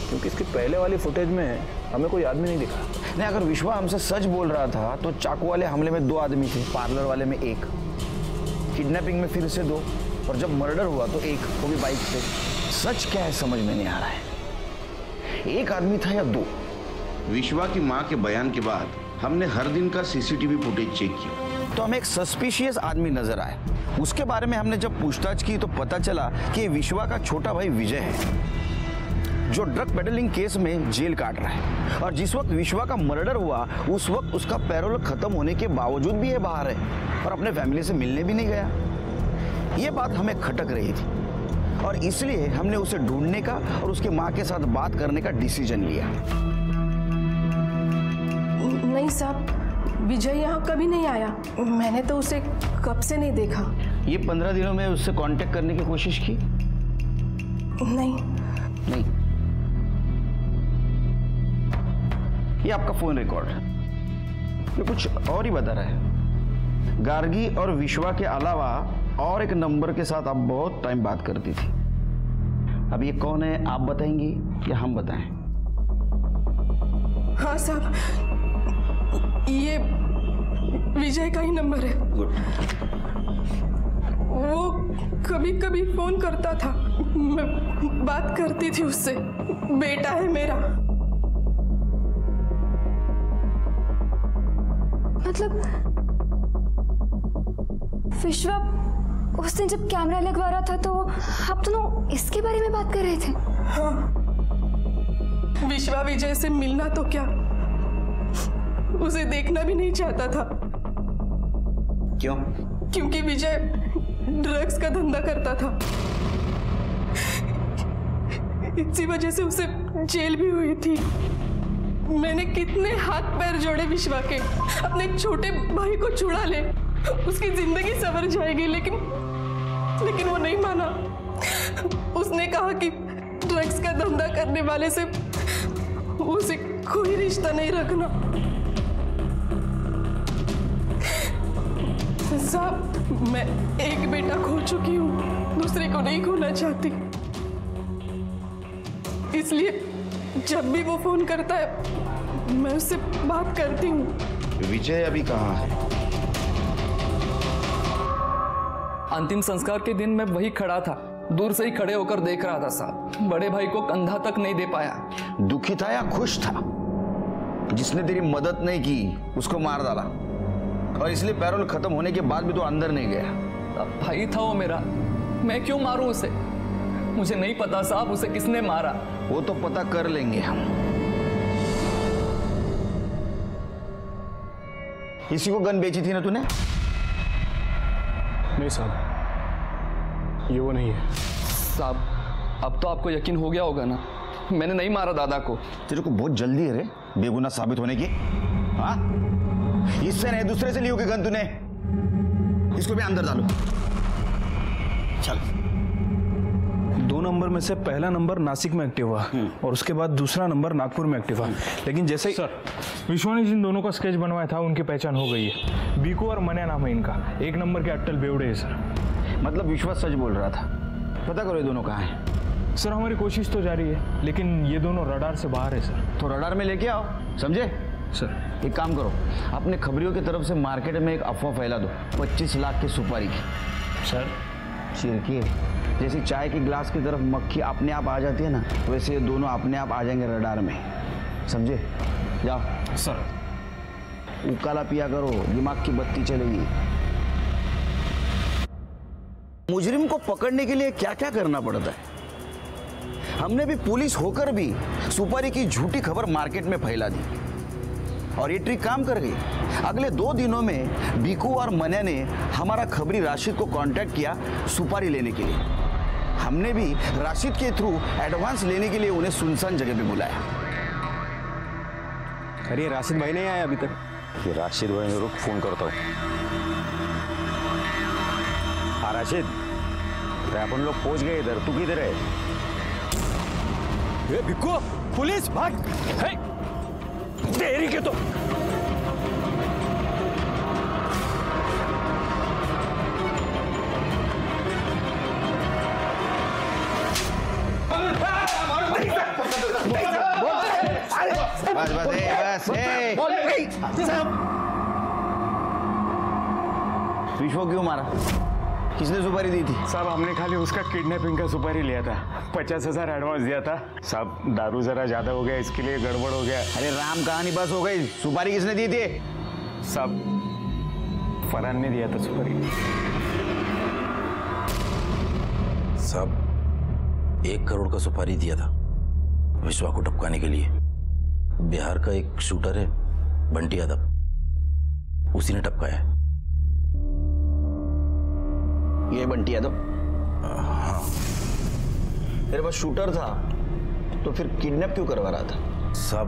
Speaker 5: क्योंकि इसकी पहले वाली फुटेज में हमें कोई आदमी नहीं दिखा।
Speaker 2: नहीं, अगर विश्वा हमसे सच बोल रहा था तो चाकू वाले हमले में 2 आदमी थे, पार्लर वाले में 1, किडनैपिंग में फिर से 2, और जब मर्डर हुआ तो 1, वो भी बाइक से। सच क्या है समझ में नहीं आ रहा है, 1 आदमी था या 2?
Speaker 12: विश्वा की मां के बयान के बाद हमने हर दिन का सीसीटीवी फुटेज चेक किया
Speaker 2: तो हमें एक सस्पिशियस आदमी नजर आया। उसके बारे में हमने जब पूछताछ की तो पता चला कि विश्वा का छोटा भाई विजय है, जो ड्रग पेडलिंग केस में जेल काट रहा है। और जिस वक्त विश्वा का मर्डर हुआ उस वक्त उसका पैरोल खत्म होने के बावजूद भी ये बाहर है और अपने फैमिली से मिलने भी नहीं गया। ये बात हमें खटक रही थी और इसलिए हमने उसे ढूंढने का और उसके माँ के साथ बात करने का डिसीजन लिया।
Speaker 6: नहीं साहब, विजय यहाँ कभी नहीं आया। मैंने तो उसे कब से नहीं देखा।
Speaker 2: ये 15 दिनों में उससे कांटेक्ट करने की कोशिश की?
Speaker 6: नहीं।
Speaker 2: ये आपका फोन रिकॉर्ड है, ये कुछ और ही बता रहा है। गार्गी और विश्वा के अलावा और एक नंबर के साथ आप बहुत टाइम बात करती थी। अब ये कौन है, आप बताएंगी या हम बताएं?
Speaker 6: हाँ साहब, ये विजय का ही नंबर है।
Speaker 2: गुड।
Speaker 6: वो कभी कभी फोन करता था, मैं बात करती थी उससे। बेटा है मेरा।
Speaker 1: मतलब विश्वा उस दिन जब कैमरा लगवा रहा था तो आप दोनों इसके बारे में बात कर रहे थे?
Speaker 6: हाँ, विश्वा विजय से मिलना तो क्या, उसे देखना भी नहीं चाहता था।
Speaker 2: क्यों?
Speaker 6: क्योंकि विजय ड्रग्स का धंधा करता था। इसी वजह से उसे जेल भी हुई थी। मैंने कितने हाथ पैर जोड़े विश्वा के, अपने छोटे भाई को छुड़ा ले, उसकी जिंदगी संवर जाएगी, लेकिन वो नहीं माना। उसने कहा कि ड्रग्स का धंधा करने वाले से उसे कोई रिश्ता नहीं रखना। साहब, मैं एक बेटा खो चुकी हूँ, दूसरे को नहीं खोना चाहती। इसलिए जब भी वो फोन करता है मैं उससे बात करती हूँ।
Speaker 2: विजय अभी कहाँ है?
Speaker 13: अंतिम संस्कार के दिन मैं वही खड़ा था, दूर से ही खड़े होकर देख रहा था साहब। बड़े भाई को कंधा तक नहीं दे पाया।
Speaker 2: दुखी था या खुश था? जिसने तेरी मदद नहीं की उसको मार डाला और इसलिए पैरोल खत्म होने के बाद भी तो अंदर नहीं गया।
Speaker 13: अब भाई था वो मेरा, मैं क्यों मारूं उसे? मुझे नहीं पता साहब उसे किसने मारा।
Speaker 2: वो तो पता कर लेंगे हम। इसी को गन बेची थी ना तूने?
Speaker 3: नहीं साहब, ये वो नहीं है।
Speaker 13: साहब अब तो आपको यकीन हो गया होगा ना, मैंने नहीं मारा दादा को।
Speaker 2: तेरे को बहुत जल्दी है रे बेगुनाह साबित होने की। हाँ, इससे नहीं दूसरे से ली होगी गन तूने। इसको भी अंदर डालो। चल।
Speaker 5: 2 नंबर में से पहला नंबर नासिक में एक्टिव हुआ और उसके बाद दूसरा नंबर नागपुर में एक्टिव हुआ। लेकिन जैसे ही
Speaker 3: सर विश्वा ने जिन दोनों का स्केच बनवाया था उनकी पहचान हो गई है। बीकू और मन्या नाम है इनका। 1 नंबर के अट्टल बेवड़े है सर।
Speaker 2: मतलब विश्वास सच बोल रहा था। पता करो ये दोनों कहाँ हैं।
Speaker 3: सर हमारी कोशिश तो जारी है, लेकिन ये दोनों रडार से बाहर है सर।
Speaker 2: तो रडार में लेके आओ, समझे
Speaker 3: सर?
Speaker 2: एक काम करो, अपने खबरियों की तरफ से मार्केट में एक अफवाह फैला दो 25 लाख की सुपारी की।
Speaker 3: सर
Speaker 2: चिरकी, जैसे चाय के गिलास की तरफ मक्खी अपने आप आ जाती है ना, वैसे ये दोनों अपने आप आ जाएंगे रडार में, समझे? जाओ
Speaker 3: सर।
Speaker 2: उकाला पिया करो, दिमाग की बत्ती चलेगी। मुजरिम को पकड़ने के लिए क्या क्या करना पड़ता है। हमने भी पुलिस होकर भी सुपारी की झूठी खबर मार्केट में फैला दी और ये ट्रिक काम कर गई। अगले 2 दिनों में बीकू और मन्या ने हमारा खबरी राशिद को कांटेक्ट किया सुपारी लेने के लिए। हमने भी राशिद के थ्रू एडवांस लेने के लिए उन्हें सुनसान जगह पे बुलाया।
Speaker 8: अरे राशिद भाई नहीं आया अभी तक?
Speaker 11: ये राशिद भाई ने रुक, फोन करता हूँ। हाँ राशिद, अपन लोग पहुंच गए इधर, तू किधर है?
Speaker 3: ये बिक्कू, पुलिस भाग! देरी के तो
Speaker 2: बस विश्व क्यों मारा? किसने सुपारी दी थी?
Speaker 3: साहब हमने खाली उसका किडनैपिंग का सुपारी लिया था। 50,000 एडवांस दिया था साहब। दारू जरा ज्यादा हो गया, इसके लिए गड़बड़ हो गया।
Speaker 2: अरे राम कहानी बस हो गई। सुपारी किसने दी थी?
Speaker 3: साहब फरहान ने दिया था सुपारी।
Speaker 11: साहब 1 करोड़ का सुपारी दिया था विश्वा को टपकाने के लिए। बिहार का एक शूटर है बंटी यादव, उसी ने टपकाया है।
Speaker 2: ये बंटी यादव?
Speaker 11: हाँ।
Speaker 2: तेरे पास शूटर था तो फिर किडनैप क्यों करवा रहा था?
Speaker 11: साहब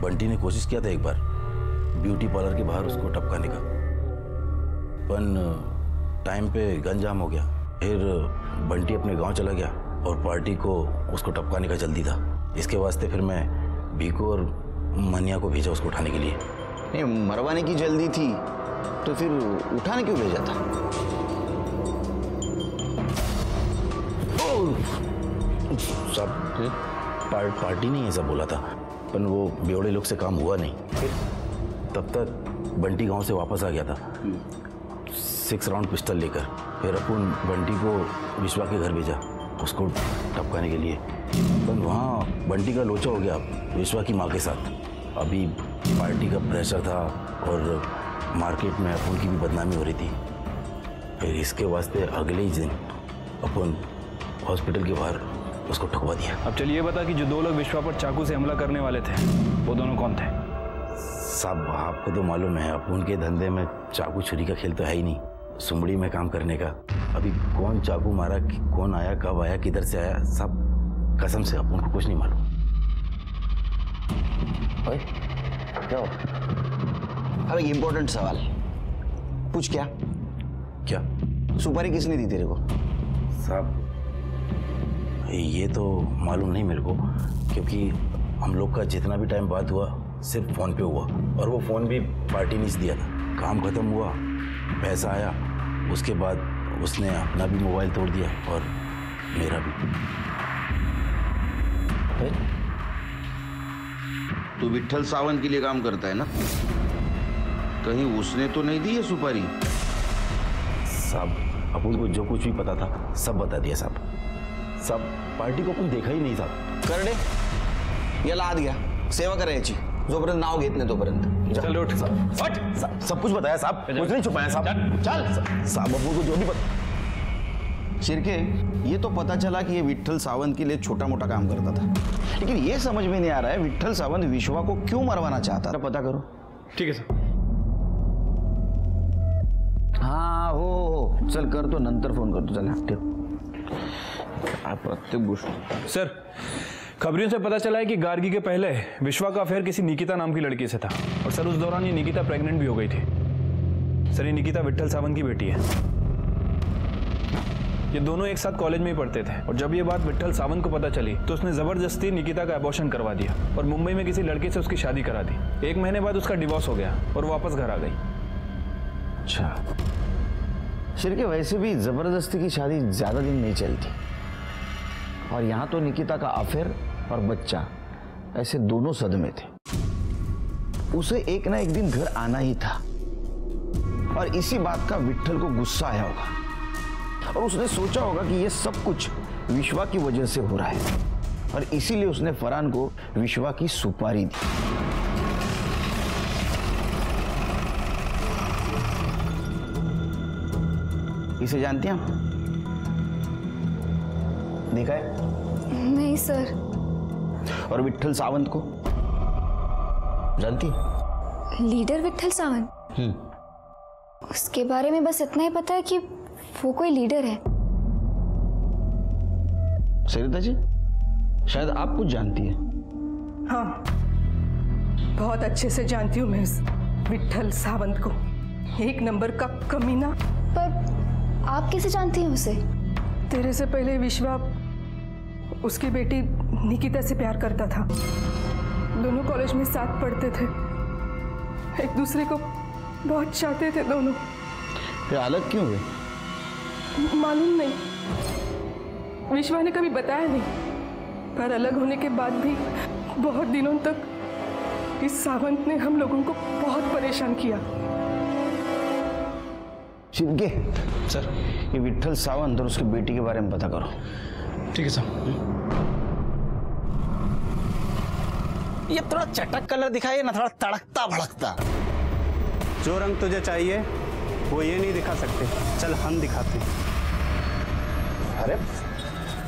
Speaker 11: बंटी ने कोशिश किया था एक बार ब्यूटी पार्लर के बाहर उसको टपकाने का, पर टाइम पे गन जाम हो गया। फिर बंटी अपने गांव चला गया और पार्टी को उसको टपकाने का जल्दी था। इसके वास्ते फिर मैं बीकू और मनिया को भेजा उसको उठाने के लिए।
Speaker 2: नहीं, मरवाने की जल्दी थी तो फिर उठाने क्यों भेजा था?
Speaker 11: सब पार्टी ने ऐसा बोला था, पर वो बेवड़े लोग से काम हुआ नहीं। फिर तब तक बंटी गांव से वापस आ गया था 6 राउंड पिस्टल लेकर। फिर अपन बंटी को विश्वा के घर भेजा उसको टपकाने के लिए, पर वहाँ बंटी का लोचा हो गया विश्वा की माँ के साथ। अभी पार्टी का प्रेशर था और मार्केट में अपन की भी बदनामी हो रही थी। फिर इसके वास्ते अगले ही दिन अपन हॉस्पिटल के बाहर उसको ठुकवा दिया।
Speaker 5: अब चलिए बता कि जो 2 लोग विश्वा पर चाकू से हमला करने वाले थे वो दोनों कौन थे?
Speaker 11: साहब आपको तो मालूम है अपन के धंधे में चाकू छुरी का खेल तो है ही नहीं, सुमड़ी में काम करने का। अभी कौन चाकू मारा, कौन आया, कब आया, किधर से आया, सब कसम से अपन को कुछ नहीं मालूम।
Speaker 2: ओए, क्या हो? अब एक इम्पोर्टेंट सवाल पूछ। क्या सुपारी किसने दी तेरे को?
Speaker 11: साहब ये तो मालूम नहीं मेरे को, क्योंकि हम लोग का जितना भी टाइम बात हुआ सिर्फ फ़ोन पे हुआ और वो फ़ोन भी पार्टी ने दिया था। काम ख़त्म हुआ, पैसा आया, उसके बाद उसने अपना भी मोबाइल तोड़ दिया और मेरा भी।
Speaker 12: तू विट्ठल सावंत के लिए काम करता है ना? कहीं उसने तो नहीं दी है सुपारी?
Speaker 11: साहब अपन को जो कुछ भी पता था सब बता दिया साहब। सब पार्टी को अपन देखा ही नहीं साहब।
Speaker 2: करडे याला आत घ्या, सेवा करायची, जोपर्यंत नाव घेत नाही तोपर्यंत।
Speaker 5: चल उठ।
Speaker 11: सब कुछ बताया साहब, कुछ नहीं छुपाया साहब। चल साहब अपन को जो भी पता।
Speaker 2: शिरके, ये तो पता चला कि ये विट्ठल सावंत के लिए छोटा मोटा काम करता था, लेकिन ये समझ में नहीं आ रहा है विट्ठल सावंत विश्वा को क्यों मरवाना चाहता था। पता करो।
Speaker 3: ठीक है सर।
Speaker 2: हाँ हो चल कर, तो नंतर फोन करतो। चल प्रत्येक गोष्ट।
Speaker 5: सर खबरियों से पता चला है कि गार्गी के पहले विश्वा का अफेयर किसी निकिता नाम की लड़की से था और सर उस दौरान ये निकिता प्रेग्नेंट भी हो गई थी। सर ये निकिता विट्ठल सावंत की बेटी है। ये दोनों एक साथ कॉलेज में ही पढ़ते थे और जब ये बात विट्ठल सावंत को पता चली तो उसने जबरदस्ती निकिता का अबॉर्शन करवा दिया और मुंबई में किसी लड़के से उसकी शादी करा दी। 1 महीने बाद उसका डिवोर्स हो गया और वापस घर आ गई।
Speaker 2: अच्छा शिर्के, वैसे भी जबरदस्ती की शादी ज्यादा दिन नहीं चलती और यहाँ तो निकिता का अफेयर और बच्चा ऐसे दोनों सदमे थे। उसे एक ना एक दिन घर आना ही था और इसी बात का विट्ठल को गुस्सा आया होगा और उसने सोचा होगा कि ये सब कुछ विश्वा की वजह से हो रहा है और इसीलिए उसने फरहान को विश्वा की सुपारी दी। इसे जानती हैं आप? देखा है?
Speaker 1: नहीं सर।
Speaker 2: और विट्ठल सावंत को जानती?
Speaker 1: लीडर विट्ठल सावंत? उसके बारे में बस इतना ही पता है कि वो कोई लीडर है।
Speaker 2: सरिता जी, शायद आप कुछ जानती है।
Speaker 6: हाँ, बहुत अच्छे से जानती हूँ मैं इस विट्ठल सावंत को। 1 नंबर का कमीना।
Speaker 1: पर आप कैसे जानती हैं उसे?
Speaker 6: तेरे से पहले विश्वा उसकी बेटी निकिता से प्यार करता था। दोनों कॉलेज में साथ पढ़ते थे, एक दूसरे को बहुत चाहते थे दोनों।
Speaker 2: फिर अलग क्यों हुए?
Speaker 6: मालूम नहीं, विश्वा ने कभी बताया नहीं। पर अलग होने के बाद भी बहुत दिनों तक इस सावंत ने हम लोगों को बहुत परेशान किया।
Speaker 2: शिर्के सर, ये विट्ठल सावंत और उसकी बेटी के बारे में पता करो।
Speaker 8: ठीक है सर।
Speaker 10: ये थोड़ा चटक कलर दिखाइए ना, थोड़ा तड़कता भड़कता।
Speaker 14: जो रंग तुझे चाहिए वो ये नहीं दिखा सकते, चल हम दिखाते हैं।
Speaker 10: अरे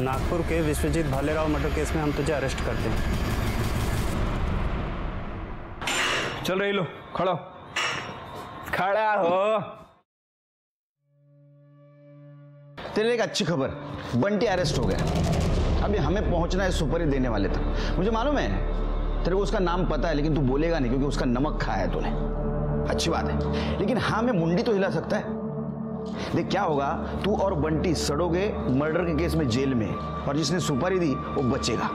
Speaker 14: नागपुर के विश्वजीत भालेराव मर्डर केस में हम तुझे अरेस्ट करते हैं।
Speaker 5: चल रही लो, खड़ा हो। खड़ा हो।
Speaker 2: तेरे एक अच्छी खबर, बंटी अरेस्ट हो गया। अभी हमें पहुंचना है सुपारी देने वाले तक। मुझे मालूम है तेरे को उसका नाम पता है, लेकिन तू बोलेगा नहीं क्योंकि उसका नमक खाया है तूने। अच्छी बात है, लेकिन हाँ, मैं मुंडी तो हिला सकता है। देख क्या होगा, तू और बंटी सड़ोगे मर्डर के केस में जेल में और जिसने सुपारी दी वो बचेगा।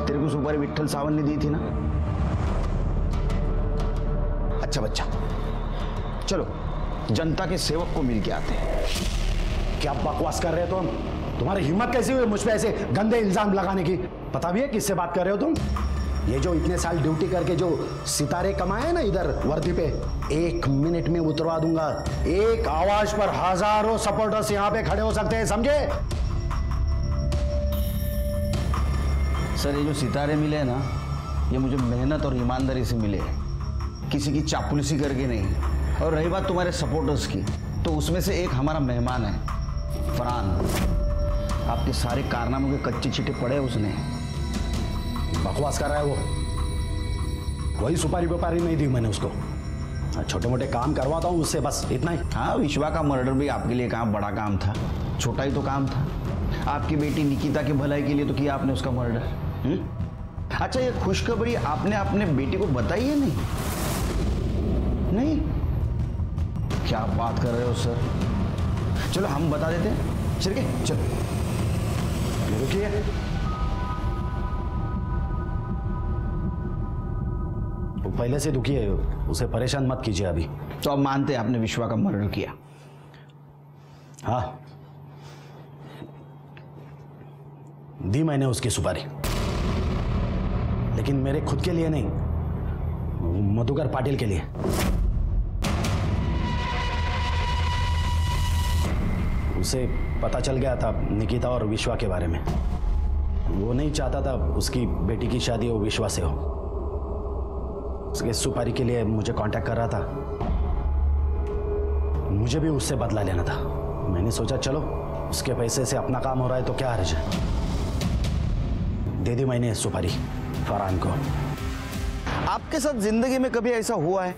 Speaker 2: तेरे को सुपारी विट्ठल सावंत ने दी थी ना? अच्छा बच्चा, चलो जनता के सेवक को मिल के आते हैं।
Speaker 4: क्या बकवास कर रहे हो तुम? तुम्हारी हिम्मत कैसी हुई मुझ पे ऐसे गंदे इल्जाम लगाने की? पता भी है किससे बात कर रहे हो तुम? ये जो इतने साल ड्यूटी करके जो सितारे कमाए ना इधर वर्दी पे, 1 मिनट में उतरवा दूंगा। एक आवाज पर हजारों सपोर्टर्स यहाँ पे खड़े हो सकते हैं, समझे?
Speaker 2: सर, ये जो सितारे मिले ना, ये मुझे मेहनत और ईमानदारी से मिले, किसी की चापलूसी करके नहीं। और रही बात तुम्हारे सपोर्टर्स की, तो उसमें से एक हमारा मेहमान है, फरहान। आपके सारे कारनामों के कच्चे छिटे पड़े उसने।
Speaker 4: बकवास कर रहा है वो। वही सुपारी व्यापारी नहीं दी मैंने उसको। छोटे मोटे काम करवाता हूँ उससे, बस इतना ही।
Speaker 2: हाँ, विश्वा का मर्डर भी आपके लिए काम बड़ा काम था, छोटा ही तो काम था। आपकी बेटी निकिता की भलाई के लिए तो किया आपने उसका मर्डर। अच्छा, ये खुशखबरी आपने अपने बेटी को बताई है? नहीं? क्या बात कर रहे हो सर? चलो हम बता देते हैं। शिर्के चलो।
Speaker 4: रुकिए, वो पहले से दुखी है, उसे परेशान मत कीजिए अभी।
Speaker 2: तो अब मानते हैं आपने विश्वा का मर्डर किया?
Speaker 4: हाँ, दी मैंने उसकी सुपारी, लेकिन मेरे खुद के लिए नहीं, मधुकर पाटिल के लिए। उसे पता चल गया था निकिता और विश्वा के बारे में। वो नहीं चाहता था उसकी बेटी की शादी वो विश्वा से हो। उसके सुपारी के लिए मुझे कांटेक्ट कर रहा था। मुझे भी उससे बदला लेना था। मैंने सोचा चलो उसके पैसे से अपना काम हो रहा है तो क्या हर्ज है। दे दी मैंने सुपारी फरहान को।
Speaker 2: आपके साथ जिंदगी में कभी ऐसा हुआ है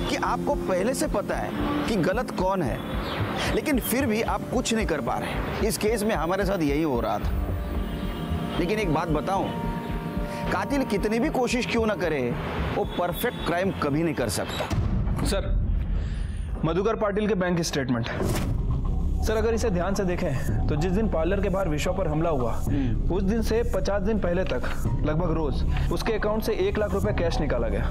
Speaker 2: कि आपको पहले से पता है कि गलत कौन है, लेकिन फिर भी आप कुछ नहीं कर पा रहे? इस केस में हमारे साथ यही हो रहा था। लेकिन एक बात बताऊं, कातिल कितनी भी कोशिश क्यों ना करे, वो परफेक्ट क्राइम कभी नहीं कर सकता।
Speaker 5: सर, मधुकर पाटिल के बैंक स्टेटमेंट है सर। अगर इसे ध्यान से देखें तो जिस दिन पार्लर के बाहर विश्वा पर हमला हुआ उस दिन से 50 दिन पहले तक लगभग रोज उसके अकाउंट से 1 लाख रुपए कैश निकाला गया।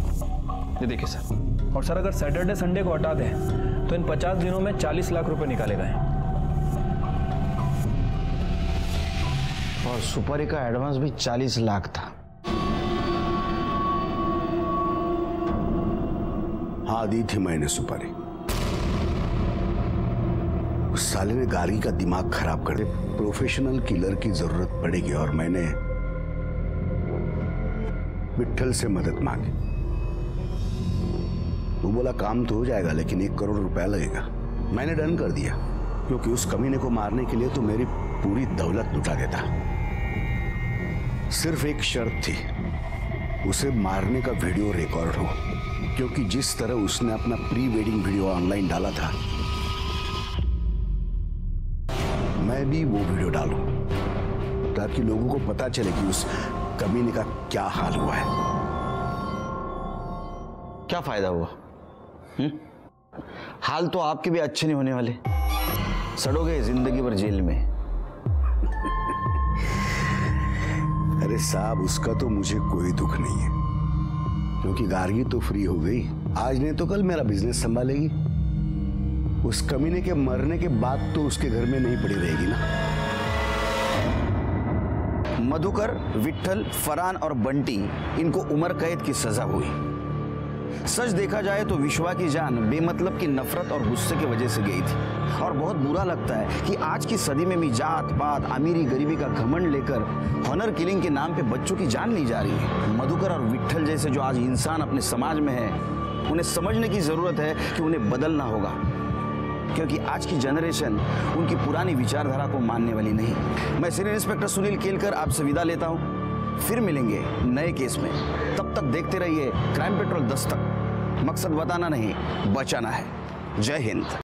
Speaker 5: ये देखिए सर। और सर अगर सैटरडे संडे को हटा दें तो इन 50 दिनों में 40 लाख रुपए निकाले गए।
Speaker 2: और सुपारी का एडवांस भी 40 लाख था।
Speaker 4: हाँ, दी थी मैंने सुपारी। उस साले ने गार्गी का दिमाग खराब कर दिया। प्रोफेशनल किलर की जरूरत पड़ेगी और मैंने विट्ठल से मदद मांगी। वो बोला काम तो हो जाएगा लेकिन 1 करोड़ रुपया लगेगा। मैंने डन कर दिया क्योंकि उस कमीने को मारने के लिए तो मेरी पूरी दौलत लुटा देता। सिर्फ एक शर्त थी, उसे मारने का वीडियो रिकॉर्ड हो, क्योंकि जिस तरह उसने अपना प्री वेडिंग वीडियो ऑनलाइन डाला था मैं भी वो वीडियो डालूं ताकि लोगों को पता चले कि उस कमीने का क्या हाल हुआ है।
Speaker 2: क्या फायदा हुआ? हाल तो आपके भी अच्छे नहीं होने वाले, सड़ोगे जिंदगी भर जेल में।
Speaker 4: अरे साहब, उसका तो मुझे कोई दुख नहीं है क्योंकि गार्गी तो फ्री हो गई। आज नहीं तो कल मेरा बिजनेस संभालेगी। उस कमीने के मरने के बाद तो उसके घर में नहीं पड़ी रहेगी ना।
Speaker 2: मधुकर, विट्ठल, फरहान और बंटी, इनको उम्र कैद की सजा हुई। सच देखा जाए तो विश्वा की जान बेमतलब की नफरत और गुस्से की वजह से गई थी। और बहुत बुरा लगता है कि आज की सदी में भी जात पात, अमीरी गरीबी का घमंड लेकर हॉनर किलिंग के नाम पे बच्चों की जान ली जा रही है। मधुकर और विट्ठल जैसे जो आज इंसान अपने समाज में है, उन्हें समझने की जरूरत है कि उन्हें बदलना होगा, क्योंकि आज की जनरेशन उनकी पुरानी विचारधारा को मानने वाली नहीं। मैं सीनियर इंस्पेक्टर सुनील केलकर आपसे विदा लेता हूं। फिर मिलेंगे नए केस में। तब तक देखते रहिए क्राइम पेट्रोल दस्तक। मकसद बताना नहीं, बचाना है। जय हिंद।